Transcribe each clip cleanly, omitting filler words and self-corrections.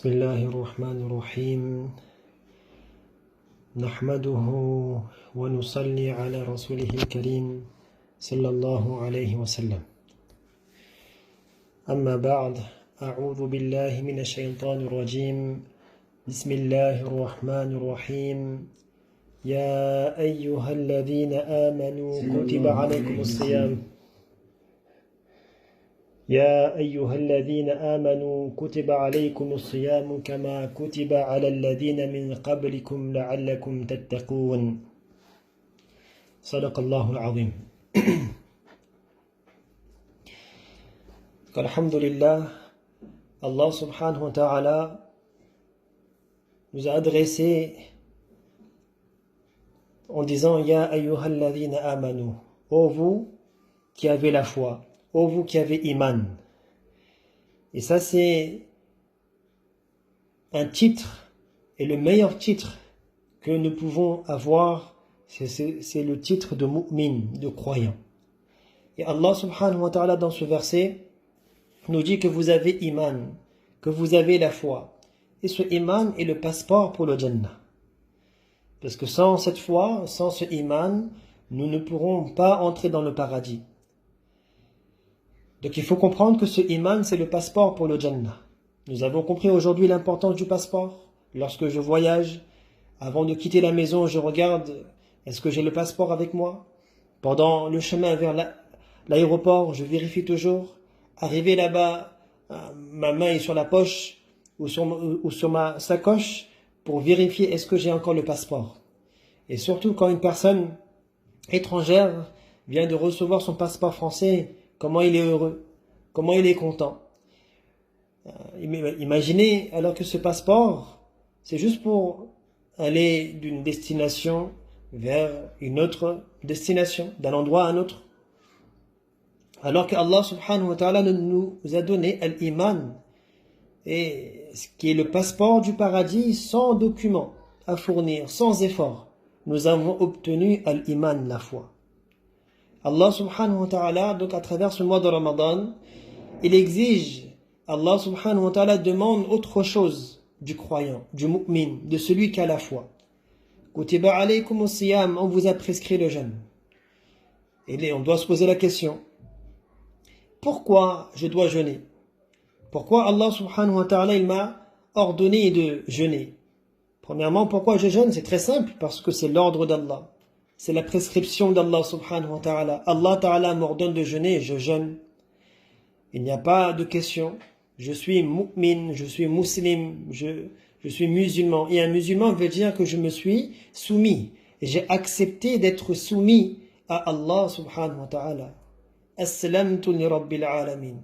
بسم الله الرحمن الرحيم نحمده ونصلي على رسوله الكريم صلى الله عليه وسلم أما بعد أعوذ بالله من الشيطان الرجيم بسم الله الرحمن الرحيم يا أيها الذين آمنوا كتب عليكم الصيام يا أيها الذين آمنوا كتب عليكم الصيام كما كتب على الذين من قبلكم لعلكم تتقون صدق الله العظيم. Alhamdulillah, Allah subhanahu wa ta'ala nous a adressé en disant Ya ayyuhal ladhina amanu, ô vous qui avez la foi, ô vous qui avez iman. Et ça c'est un titre, et le meilleur titre que nous pouvons avoir, c'est le titre de mu'min, de croyant. Et Allah subhanahu wa ta'ala dans ce verset nous dit que vous avez iman, que vous avez la foi. Et ce iman est le passeport pour le Jannah. Parce que sans cette foi, sans ce iman, nous ne pourrons pas entrer dans le paradis. Donc il faut comprendre que ce iman, c'est le passeport pour le Jannah. Nous avons compris aujourd'hui l'importance du passeport. Lorsque je voyage, avant de quitter la maison, je regarde, est-ce que j'ai le passeport avec moi? Pendant le chemin vers l'aéroport, je vérifie toujours. Arrivé là-bas, ma main est sur la poche ou sur ma sacoche pour vérifier est-ce que j'ai encore le passeport. Et surtout quand une personne étrangère vient de recevoir son passeport français, comment il est heureux, comment il est content. Imaginez alors que ce passeport, c'est juste pour aller d'une destination vers une autre destination, d'un endroit à un autre. Alors que Allah subhanahu wa ta'ala nous a donné l'iman, et ce qui est le passeport du paradis sans document à fournir, sans effort. Nous avons obtenu l'iman, la foi. Allah subhanahu wa ta'ala, donc à travers ce mois de Ramadan, il exige, Allah subhanahu wa ta'ala demande autre chose du croyant, du mu'min, de celui qui a la foi. Kutiba alaykum as-siyam, on vous a prescrit le jeûne. Et on doit se poser la question. Pourquoi je dois jeûner? Pourquoi Allah subhanahu wa ta'ala il m'a ordonné de jeûner? Premièrement, pourquoi je jeûne? C'est très simple, parce que c'est l'ordre d'Allah. C'est la prescription d'Allah subhanahu wa ta'ala. Allah ta'ala m'ordonne de jeûner, je jeûne. Il n'y a pas de question. Je suis mu'min, je suis musulman, je suis musulman. Et un musulman veut dire que je me suis soumis. Et j'ai accepté d'être soumis à Allah subhanahu wa ta'ala. Aslamtu li rabbil alamin.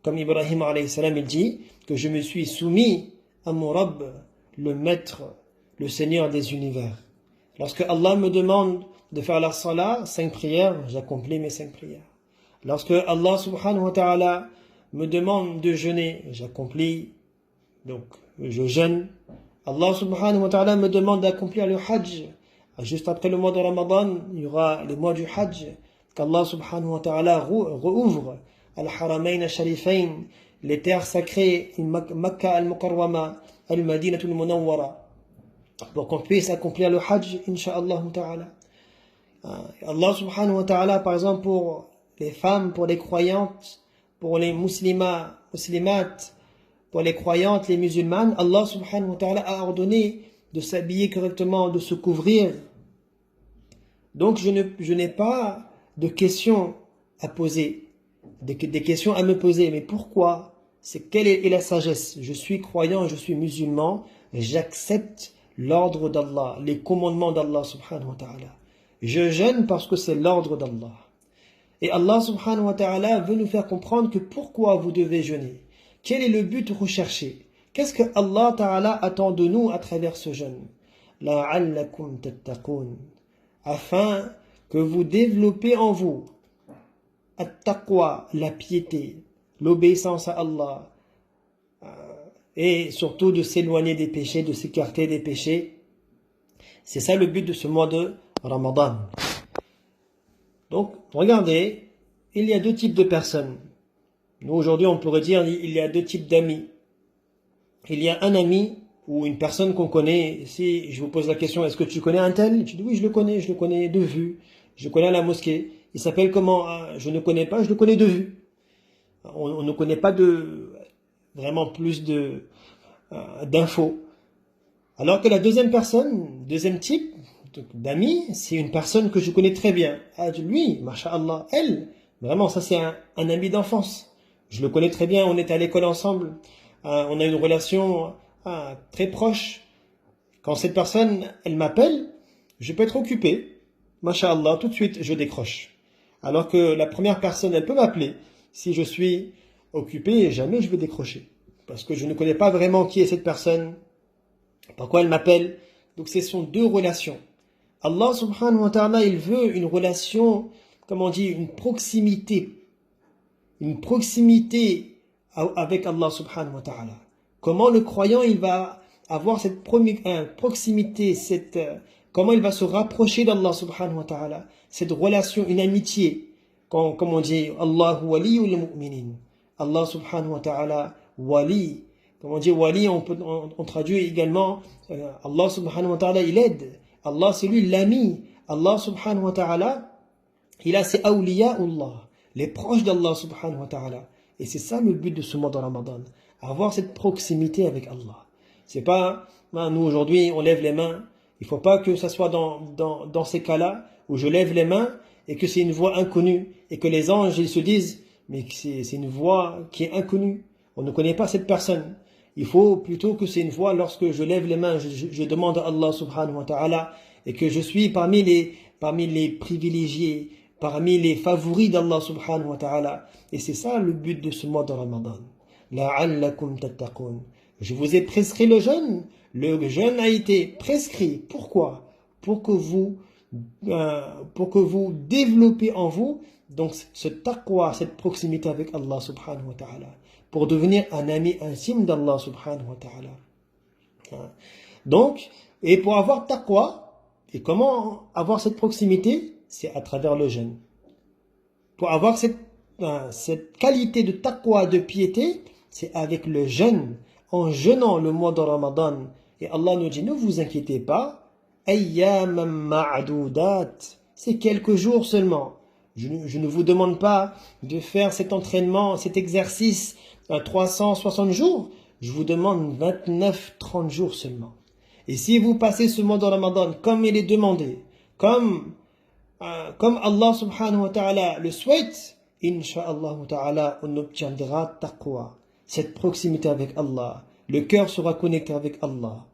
Comme Ibrahim alayhi salam, il dit que je me suis soumis à mon Rabb, le maître, le Seigneur des univers. Lorsque Allah me demande de faire la salat, 5 prières, j'accomplis mes 5 prières. Lorsque Allah subhanahu wa ta'ala me demande de jeûner, j'accomplis, donc je jeûne. Allah subhanahu wa ta'ala me demande d'accomplir le hajj. Juste après le mois de Ramadan, il y aura le mois du hajj. Qu'Allah subhanahu wa ta'ala rouvre al-Haramayn al-Sharifayn, les terres sacrées, Makkah al-Mukarrama, al-Madinah al-Munawwara, pour qu'on puisse accomplir le hajj, insha'Allah ta'ala. Allah subhanahu wa ta'ala, par exemple, pour les femmes, pour les croyantes, pour les muslimat, pour les croyantes, les musulmanes, Allah subhanahu wa ta'ala a ordonné de s'habiller correctement, de se couvrir. Donc je n'ai pas de questions à poser, des questions à me poser. Mais pourquoi? Quelle est la sagesse? Je suis croyant, je suis musulman, j'accepte l'ordre d'Allah, les commandements d'Allah subhanahu wa ta'ala. Je jeûne parce que c'est l'ordre d'Allah. Et Allah subhanahu wa ta'ala veut nous faire comprendre que pourquoi vous devez jeûner. Quel est le but recherché? Qu'est-ce que Allah ta'ala attend de nous à travers ce jeûne? La'allakum tattaqun, afin que vous développez en vous at-taqwa, la piété, l'obéissance à Allah, et surtout de s'éloigner des péchés, de s'écarter des péchés. C'est ça le but de ce mois de Ramadan. Donc, regardez, il y a deux types de personnes. Nous, aujourd'hui, on pourrait dire il y a deux types d'amis. il y a un ami ou une personne qu'on connaît, si je vous pose la question, est-ce que tu connais un tel? Tu dis oui, je le connais de vue, je le connais à la mosquée. Il s'appelle comment? Ah, je ne connais pas, je le connais de vue. On ne connaît pas vraiment plus d'infos. Alors que la deuxième personne, deuxième type d'ami, c'est une personne que je connais très bien. Ah, lui, masha'Allah, elle, vraiment, ça c'est un ami d'enfance. Je le connais très bien, on est à l'école ensemble, on a une relation très proche. Quand cette personne, elle m'appelle, je peux être occupé. Masha'Allah, tout de suite, je décroche. Alors que la première personne, elle peut m'appeler. Si je suis occupé, jamais je vais décrocher. Parce que je ne connais pas vraiment qui est cette personne, pourquoi elle m'appelle. Donc ce sont deux relations. Allah subhanahu wa ta'ala, il veut une relation, comme on dit, une proximité avec Allah subhanahu wa ta'ala. Comment le croyant, il va avoir cette proximité, comment il va se rapprocher d'Allah subhanahu wa ta'ala, cette relation, une amitié, comme on dit, Allahu waliyul mu'minin. Allah subhanahu wa ta'ala, wali. Comme on dit wali, on traduit également, Allah subhanahu wa ta'ala, il aide. Allah, c'est lui l'ami. Allah subhanahu wa ta'ala, il a ses awliya'ullah, les proches d'Allah subhanahu wa ta'ala. Et c'est ça le but de ce mois de Ramadan. Avoir cette proximité avec Allah. C'est pas, nous aujourd'hui, on lève les mains. Il faut pas que ça soit dans ces cas-là où je lève les mains et que c'est une voix inconnue et que les anges, ils se disent, mais c'est une voix qui est inconnue. On ne connaît pas cette personne. Il faut plutôt que c'est une voix lorsque je lève les mains, je demande à Allah subhanahu wa ta'ala et que je suis parmi les privilégiés, parmi les favoris d'Allah subhanahu wa ta'ala. Et c'est ça le but de ce mois de Ramadan. La'allakum tattaqun. Je vous ai prescrit le jeûne. Le jeûne a été prescrit. Pourquoi? Pour que vous développez en vous donc ce taqwa, cette proximité avec Allah subhanahu wa ta'ala. Pour devenir un ami intime d'Allah subhanahu wa ta'ala. Donc, et pour avoir taqwa, et comment avoir cette proximité? C'est à travers le jeûne. Pour avoir cette qualité de taqwa, de piété, c'est avec le jeûne, en jeûnant le mois de Ramadan. Et Allah nous dit, ne vous inquiétez pas, ayyaman ma'dudat, c'est quelques jours seulement. Je ne vous demande pas de faire cet entraînement, cet exercice à 360 jours. Je vous demande 29-30 jours seulement. Et si vous passez ce mois de Ramadan comme il est demandé, comme Allah subhanahu wa ta'ala le souhaite, insha'Allah ta'ala, on obtiendra taqwa, cette proximité avec Allah. Le cœur sera connecté avec Allah.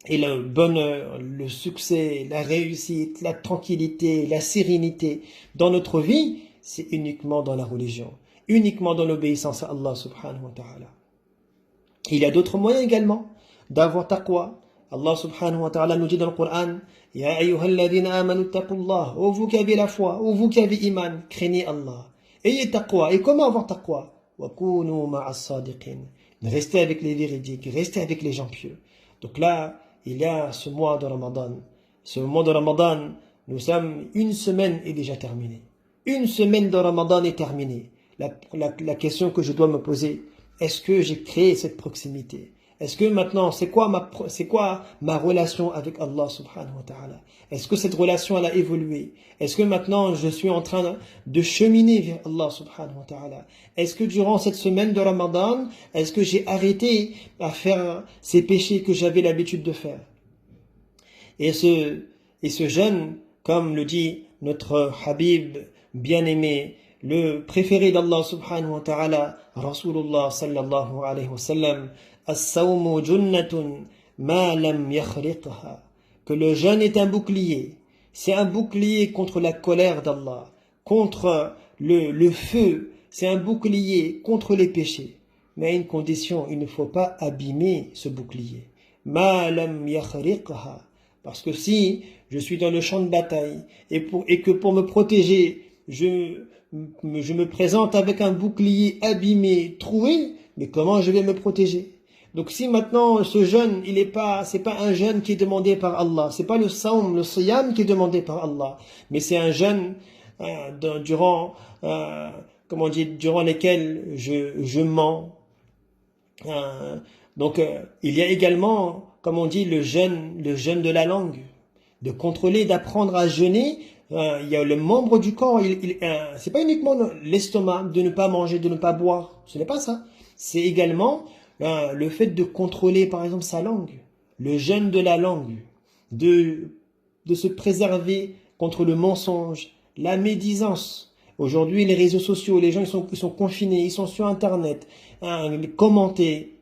Et le bonheur, le succès, la réussite, la tranquillité, la sérénité dans notre vie, c'est uniquement dans la religion, uniquement dans l'obéissance à Allah subhanahu wa ta'ala. Il y a d'autres moyens également d'avoir taqwa. Allah subhanahu wa ta'ala nous dit dans le Coran, Ya ayyuhalladhina amanu taqullah, ô vous qui avez la foi, ô vous qui avez iman, craignez Allah. Ayez taqwa. Et comment avoir taqwa? Wa kunu ma'as sadiqin. Restez avec les véridiques, restez avec les gens pieux. Donc là, il y a ce mois de Ramadan. Ce mois de Ramadan, nous sommes, une semaine est déjà terminée. Une semaine de Ramadan est terminée. La question que je dois me poser, est-ce que j'ai créé cette proximité? Est-ce que maintenant, c'est quoi ma relation avec Allah subhanahu wa ta'ala? Est-ce que cette relation elle a évolué? Est-ce que maintenant je suis en train de cheminer vers Allah subhanahu wa ta'ala? Est-ce que durant cette semaine de Ramadan, est-ce que j'ai arrêté à faire ces péchés que j'avais l'habitude de faire? Et ce jeûne, comme le dit notre Habib bien-aimé, le préféré d'Allah subhanahu wa ta'ala, Rasulullah sallallahu alayhi wa sallam, As-sawmu junnatun ma lam yakhriqha. Que le jeûne est un bouclier. C'est un bouclier contre la colère d'Allah, contre le feu. C'est un bouclier contre les péchés. Mais à une condition, il ne faut pas abîmer ce bouclier. Ma lam yakhriqha. Parce que si je suis dans le champ de bataille et que pour me protéger, je me présente avec un bouclier abîmé, troué, mais comment je vais me protéger? Donc si maintenant ce jeûne, c'est pas un jeûne qui est demandé par Allah, c'est pas le sawm, le siyam qui est demandé par Allah, mais c'est un jeûne durant lesquels je mens, Donc, il y a également, comme on dit, le jeûne de la langue, de contrôler, d'apprendre à jeûner. Il y a le membre du corps, c'est pas uniquement l'estomac, de ne pas manger, de ne pas boire. Ce n'est pas ça. C'est également le fait de contrôler, par exemple, sa langue, le jeûne de la langue, de se préserver contre le mensonge, la médisance. Aujourd'hui, les réseaux sociaux, les gens ils sont confinés, ils sont sur Internet, commenter,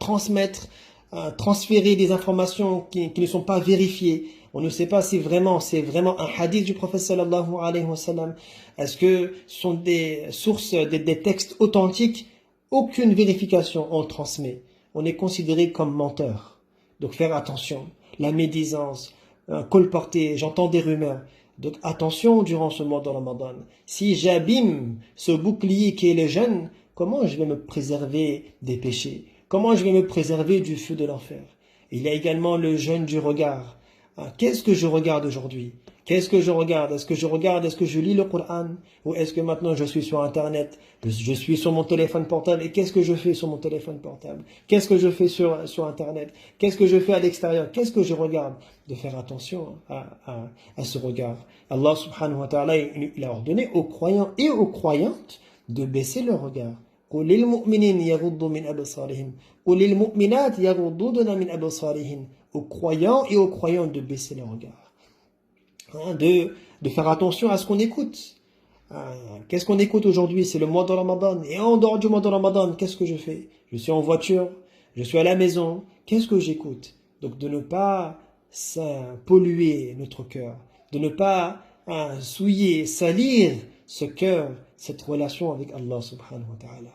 transmettre, transférer des informations qui ne sont pas vérifiées. On ne sait pas si c'est vraiment un hadith du prophète sallallahu alayhi wa sallam. Est-ce que ce sont des sources, des textes authentiques? Aucune vérification on transmet. On est considéré comme menteur. Donc faire attention. La médisance, colporter, j'entends des rumeurs. Donc attention durant ce mois de Ramadan. Si j'abîme ce bouclier qui est le jeûne, comment je vais me préserver des péchés? Comment je vais me préserver du feu de l'enfer? Il y a également le jeûne du regard. Qu'est-ce que je regarde aujourd'hui? Qu'est-ce que je regarde? Est-ce que je lis le Coran? Ou est-ce que maintenant je suis sur Internet? Je suis sur mon téléphone portable. Et qu'est-ce que je fais sur mon téléphone portable? Qu'est-ce que je fais sur Internet? Qu'est-ce que je fais à l'extérieur? Qu'est-ce que je regarde? De faire attention à ce regard. Allah subhanahu wa ta'ala, il a ordonné aux croyants et aux croyantes de baisser leur regard. قل للمؤمنين يغضوا من أبصارهم قل للمؤمنات يغضضن من أبصارهن. Aux croyants et aux croyantes de baisser leur regard. De faire attention à ce qu'on écoute. Qu'est-ce qu'on écoute aujourd'hui? C'est le mois de Ramadan. Et en dehors du mois de Ramadan, qu'est-ce que je fais? Je suis en voiture, je suis à la maison. Qu'est-ce que j'écoute? Donc de ne pas polluer notre cœur, de ne pas souiller, salir ce cœur, cette relation avec Allah subhanahu wa ta'ala.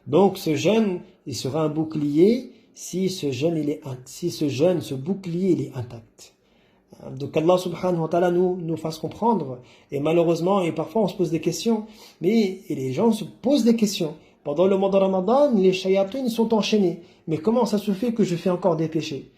Donc ce jeûne, il sera un bouclier si ce bouclier il est intact. Donc Allah subhanahu wa ta'ala nous fasse comprendre. Et malheureusement, et parfois on se pose des questions, et les gens se posent des questions. Pendant le mois de Ramadan, les shayatines sont enchaînés. Mais comment ça se fait que je fais encore des péchés?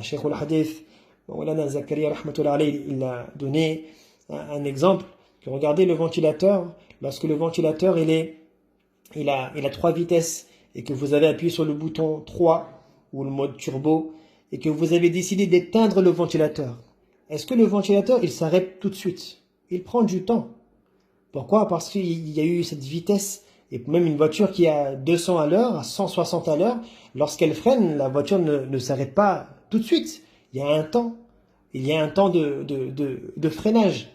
Cheikh al-Hadith, Mawlana Zakaria rahmatullah alayhi, il a donné un exemple. Regardez le ventilateur. Lorsque le ventilateur il a 3 vitesses et que vous avez appuyé sur le bouton 3 ou le mode turbo et que vous avez décidé d'éteindre le ventilateur, est-ce que le ventilateur il s'arrête tout de suite? Il prend du temps. Pourquoi? Parce qu'il y a eu cette vitesse. Et même une voiture qui est à 200 à l'heure, à 160 à l'heure, lorsqu'elle freine, la voiture ne s'arrête pas tout de suite. Il y a un temps. Il y a un temps de freinage.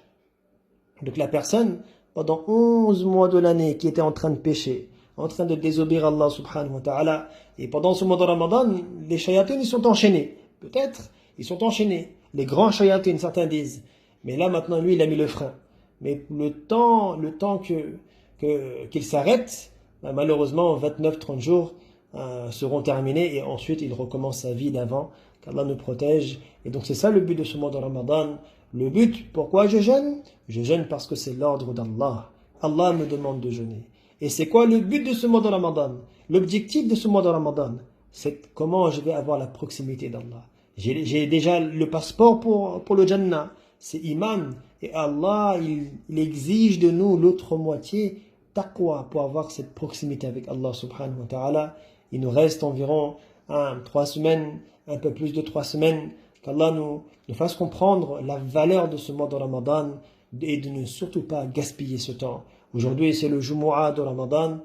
Donc la personne, pendant 11 mois de l'année, qui était en train de pécher, en train de désobéir à Allah subhanahu wa ta'ala, et pendant ce mois de Ramadan, les shayatines, ils sont enchaînés. Peut-être, ils sont enchaînés. Les grands shayatines, certains disent. Mais là, maintenant, lui, il a mis le frein. Mais le temps qu'il s'arrête, malheureusement, 29-30 jours seront terminés et ensuite, il recommence sa vie d'avant. Qu'Allah nous protège. Et donc, c'est ça le but de ce mois de Ramadan. Le but, pourquoi je jeûne? Je jeûne parce que c'est l'ordre d'Allah. Allah me demande de jeûner. Et c'est quoi le but de ce mois de Ramadan? L'objectif de ce mois de Ramadan, c'est comment je vais avoir la proximité d'Allah. J'ai déjà le passeport pour le Jannah. C'est Iman. Et Allah, il exige de nous l'autre moitié, taqwa, pour avoir cette proximité avec Allah subhanahu wa ta'ala. Il nous reste environ 3 semaines, un peu plus de 3 semaines. Qu'Allah nous fasse comprendre la valeur de ce mois de Ramadan et de ne surtout pas gaspiller ce temps. Aujourd'hui, c'est le Jumu'ah de Ramadan.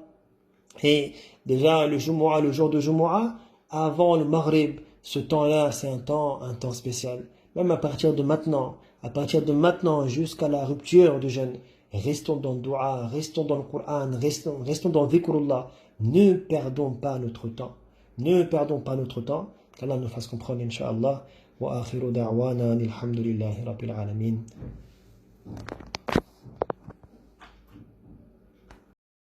Et déjà, le jour de Jumu'ah, avant le Maghrib, ce temps-là, c'est un temps spécial. Même à partir de maintenant jusqu'à la rupture du jeûne, restons dans le dua, restons dans le Coran, restons dans le dhikrullah. Ne perdons pas notre temps. Qu'Allah nous fasse comprendre, Inch'Allah. Wa akhiru da'wana, alhamdulillahi rabbil alamin.